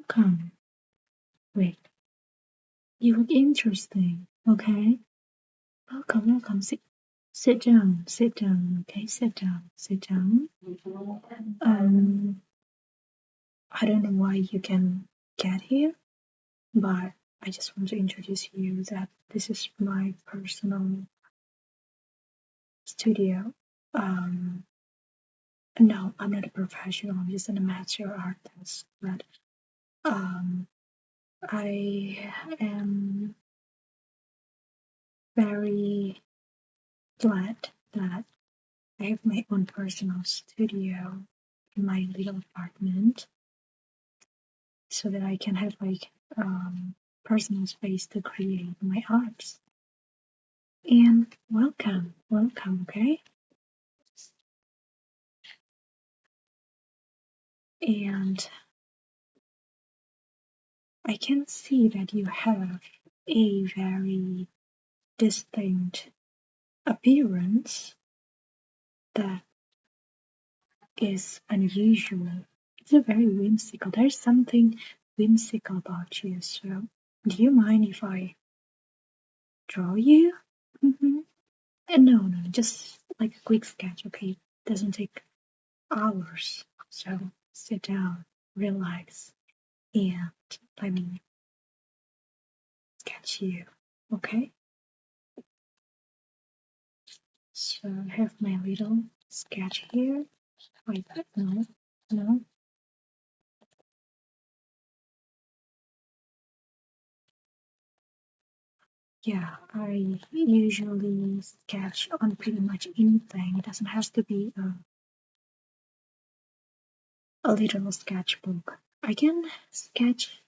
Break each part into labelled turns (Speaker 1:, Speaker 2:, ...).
Speaker 1: welcome. Wait, you look interesting. Okay. Welcome. Sit down. Okay, sit down. I don't know why you can get here, but I just want to introduce you that this is my personal studio. No, I'm not a professional. I'm just an amateur artist, but um, I am very glad that I have my own personal studio in my little apartment so that I can have like personal space to create my arts. And welcome, okay? And I can see that you have a very distinct appearance that is unusual. It's a very whimsical. There's something whimsical about you. So, do you mind if I draw you? Mm-hmm. No, just like a quick sketch, okay? Doesn't take hours. So, sit down, relax, and let me sketch you, okay? So, I have my little sketch here. Wait, no. Yeah, I usually sketch on pretty much anything. It doesn't have to be a little sketchbook. I can sketch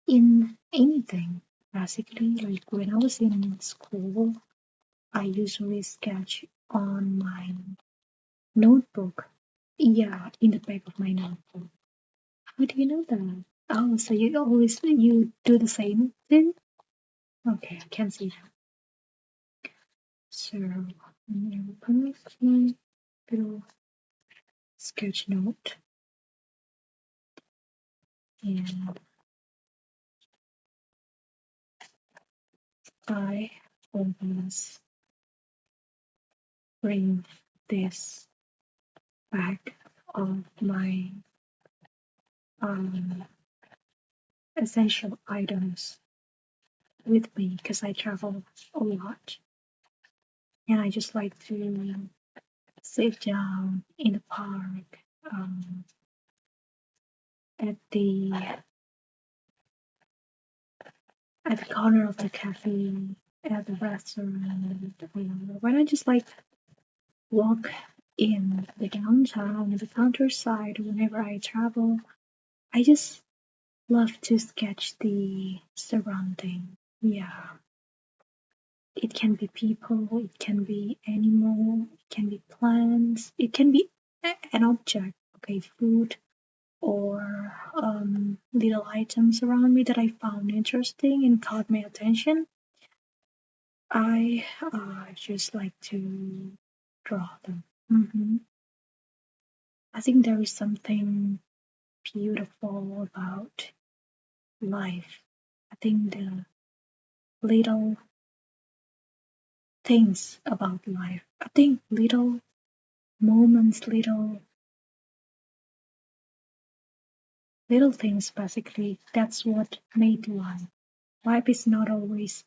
Speaker 1: in anything, basically. Like when I was in school, I usually sketch on my notebook. Yeah, in the back of my notebook. How do you know that? Oh, so you do the same thing? Okay, I can see that. So I'm gonna open my little sketch note and I always bring this back of my um, essential items with me because I travel a lot and I just like to sit down in the park at the corner of the cafe, at the restaurant. When I just like walk in the downtown, in the countryside, whenever I travel, I just love to sketch the surrounding. Yeah, it can be people, it can be animal, it can be plants, it can be an object, okay, food or little items around me that I found interesting and caught my attention. I just like to draw them. I think there is something beautiful about life. I think the little things about life. I think little moments, little things basically. That's what made life. Life is not always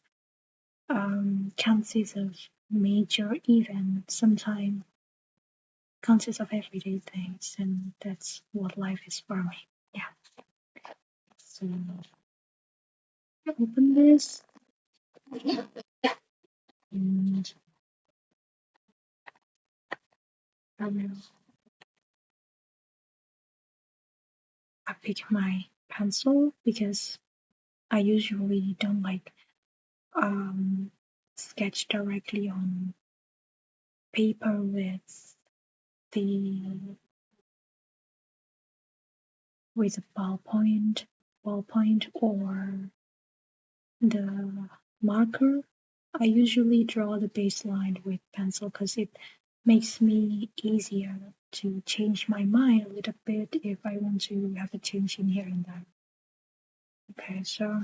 Speaker 1: consists of major events. Sometimes consists of everyday things, and that's what life is for me. Yeah. So open this and I will I pick my pencil because I usually don't like sketch directly on paper the with a ballpoint or the marker. I usually draw the baseline with pencil because it makes me easier to change my mind a little bit if I want to have a change in here and there. Okay, so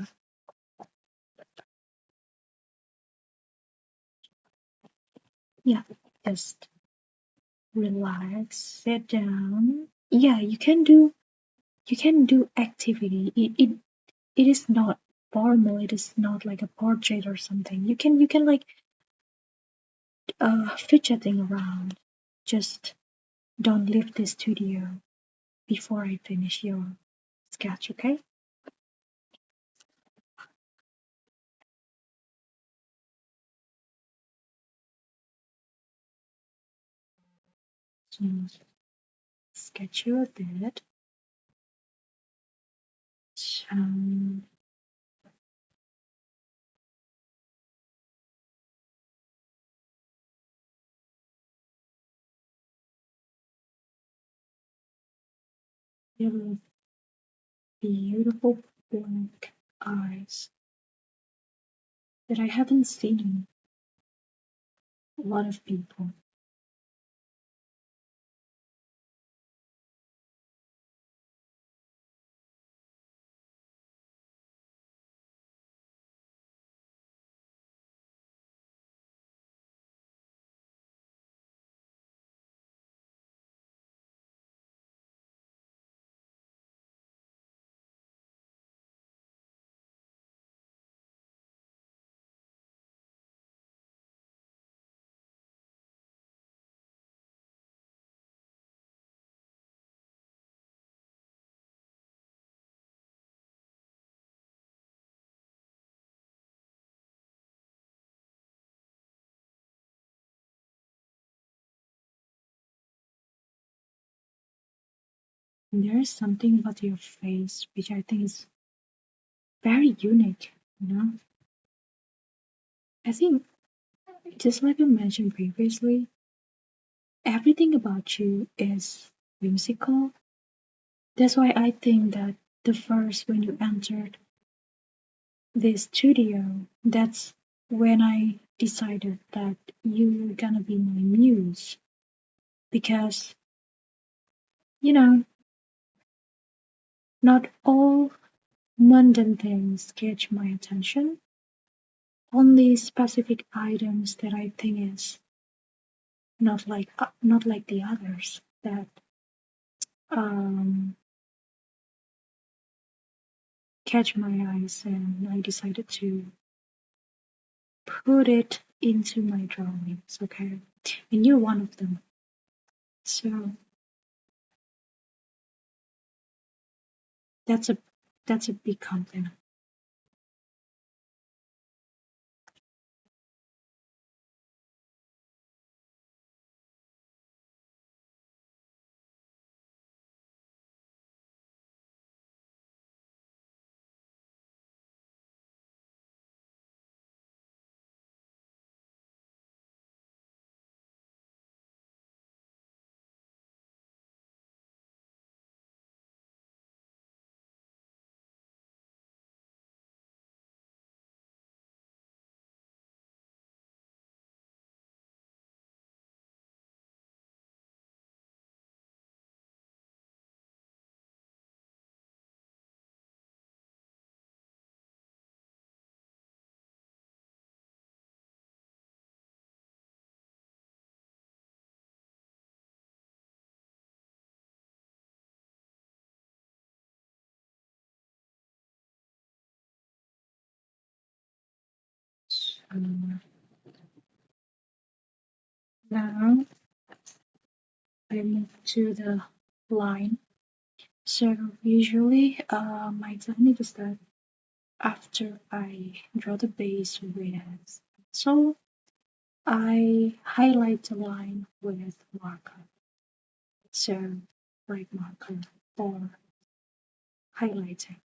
Speaker 1: yeah, just relax, sit down. Yeah, you can do activity. It is not formal. It is not like a portrait or something. You can like fidgeting around. Just don't leave the studio before I finish your sketch, okay? So sketch you a bit. Um, your beautiful black eyes that I haven't seen in a lot of people. And there is something about your face which I think is very unique, you know? I think, just like I mentioned previously, everything about you is whimsical. That's why I think that the first when you entered the studio, that's when I decided that you were gonna be my muse. Because, you know, not all mundane things catch my attention. Only specific items that I think is not like the others that um, catch my eyes, and I decided to put it into my drawings. Okay, and you're one of them. So that's a that's a big compliment. So now I move to the line. So usually, my technique is that after I draw the base with so I highlight the line with marker. So bright marker or highlighting.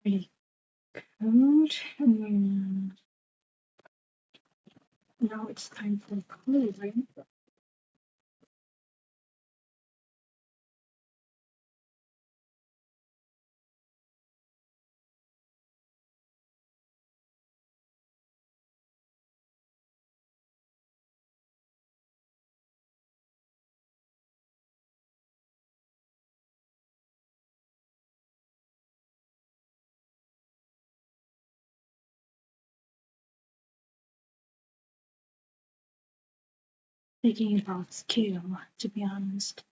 Speaker 1: really good. And now it's time for coloring. Thinking about skill, to be honest,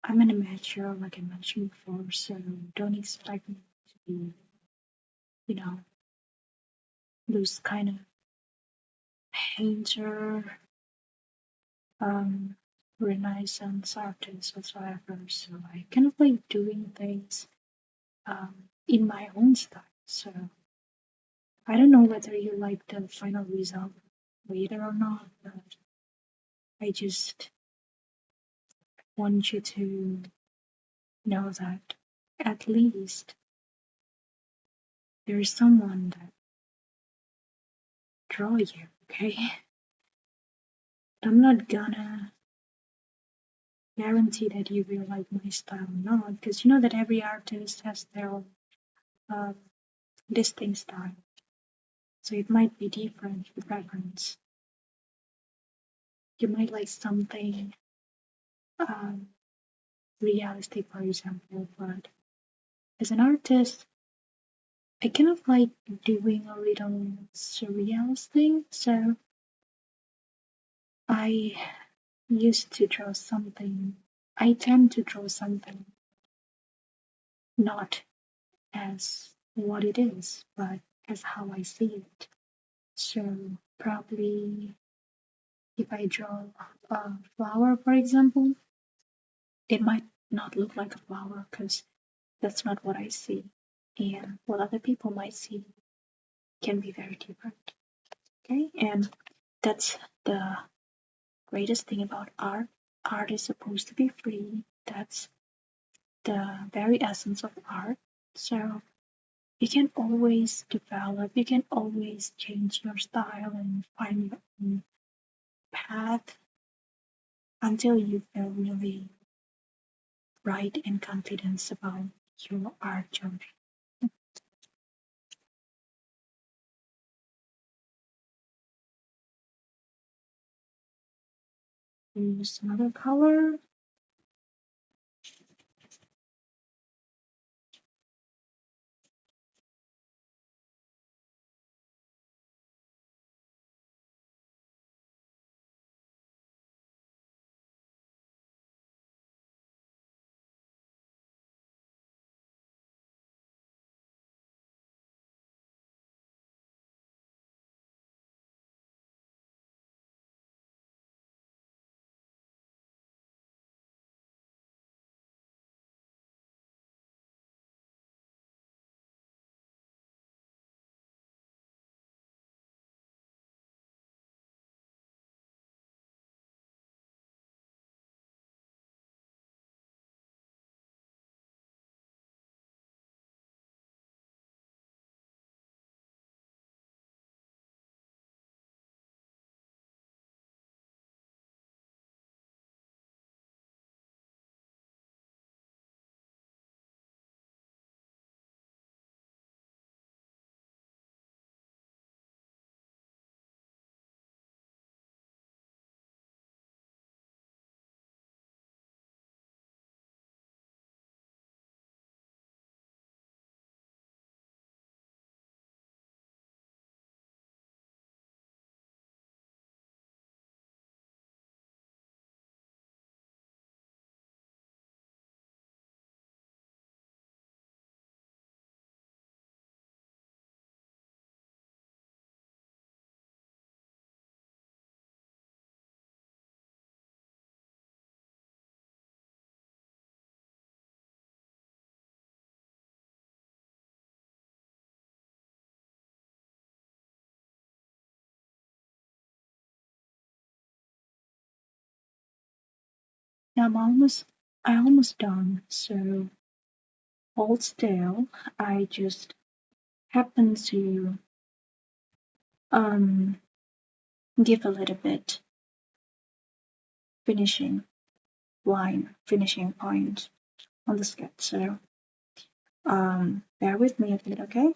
Speaker 1: I'm an amateur, like I mentioned before, so don't expect me to be, you know, those kind of painter, um, Renaissance artist whatsoever. So I kind of like doing things in my own style. So I don't know whether you like the final result later or not, but I just want you to know that at least there is someone that draw you, okay? I'm not gonna guarantee that you will like my style or not, because you know that every artist has their own uh, distinct style. So it might be different with preference. You might like something um, realistic, for example, but as an artist, I kind of like doing a little surreal thing. So I used to draw something, I tend to draw something not as what it is, but as how I see it. So probably if I draw a flower, for example, it might not look like a flower because that's not what I see. And what other people might see can be very different. Okay, and that's the greatest thing about art. Art is supposed to be free. That's the very essence of art. So you can always develop, you can always change your style and find your own path until you feel really right and confident about your art journey. Use another color. Yeah, I almost done. So hold still. I just happen to um give a little bit finishing line, finishing point on the sketch. So bear with me a bit, okay?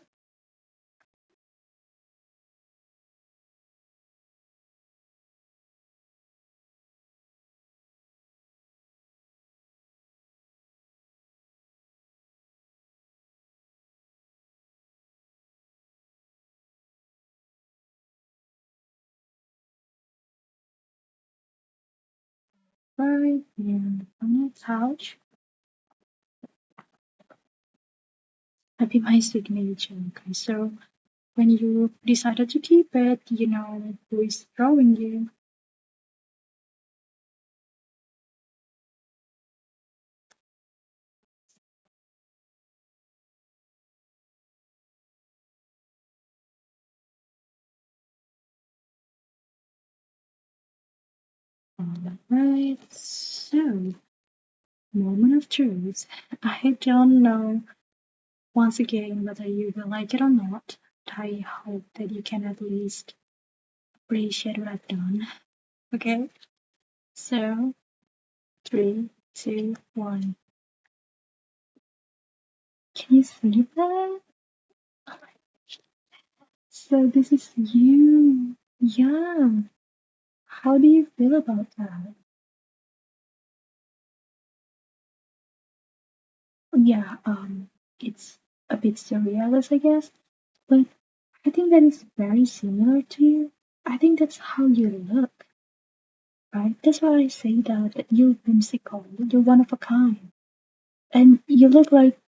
Speaker 1: Right here on the couch. That'd be my signature. Okay, so when you decided to keep it, you know who is drawing you. Alright, so moment of truth. I don't know once again whether you will like it or not. I hope that you can at least appreciate what I've done. Okay? So, 3, 2, 1. Can you see that? So, this is you. Yeah. How do you feel about that? Yeah, it's a bit surrealist, I guess, but I think that is very similar to you. I think that's how you look, right? That's why I say that you're whimsical, you're one of a kind, and you look like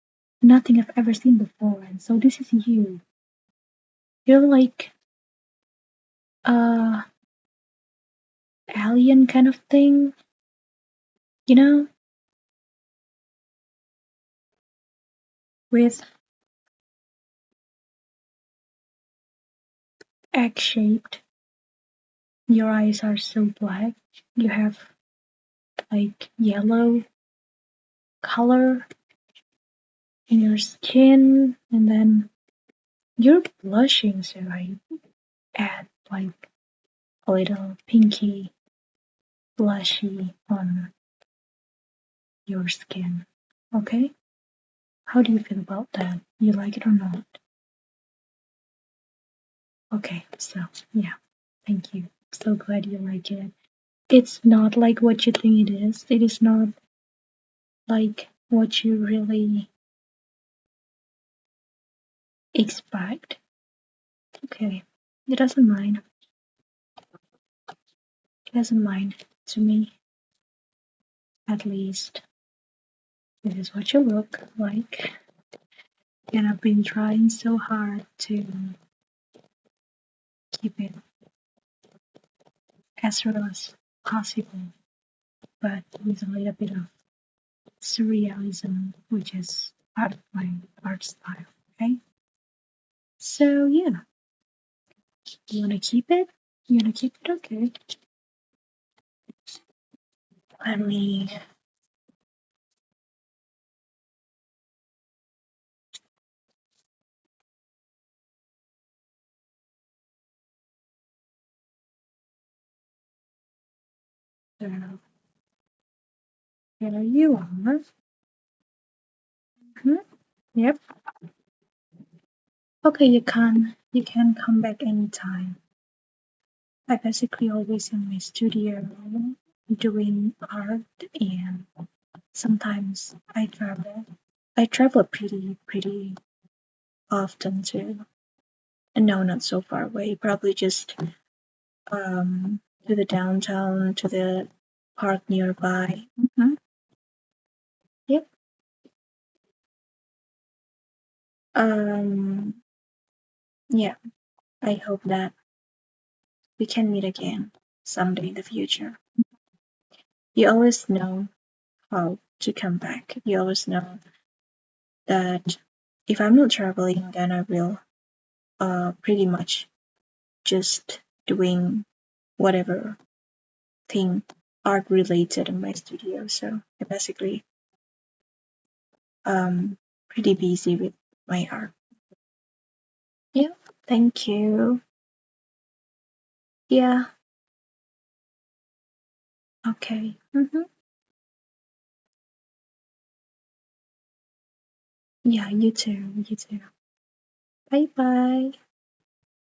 Speaker 1: nothing I've ever seen before. And so this is you. You're like a alien kind of thing, you know, with egg shaped. Your eyes are so black. You have like yellow color in your skin, and then you're blushing, so I add like a little pinky blushy on your skin. Okay? How do you feel about that? You like it or not? Okay, so yeah, thank you. So glad you like it. It's not like what you think it is. It is not like what you really expect. Okay, it doesn't mind. It doesn't mind to me, at least. This is what you look like. And I've been trying so hard to keep it as real as possible, but with a little bit of surrealism, which is part of my art style. Okay, so yeah, you wanna keep it? You wanna keep it? Okay. Let me. So here you are. Mhm. Yep. Okay, you can come back anytime. I basically always in my studio doing art, and sometimes I travel. I travel pretty often too. And no, not so far away. Probably just to the downtown, to the park nearby. Yep. Um. Yeah. I hope that we can meet again someday in the future. You always know how to come back. You always know that if I'm not traveling, then I will pretty much just doing whatever thing art related in my studio. So I basically pretty busy with my art. Yeah, thank you. Yeah, okay. Yeah, you too. You too. Bye bye.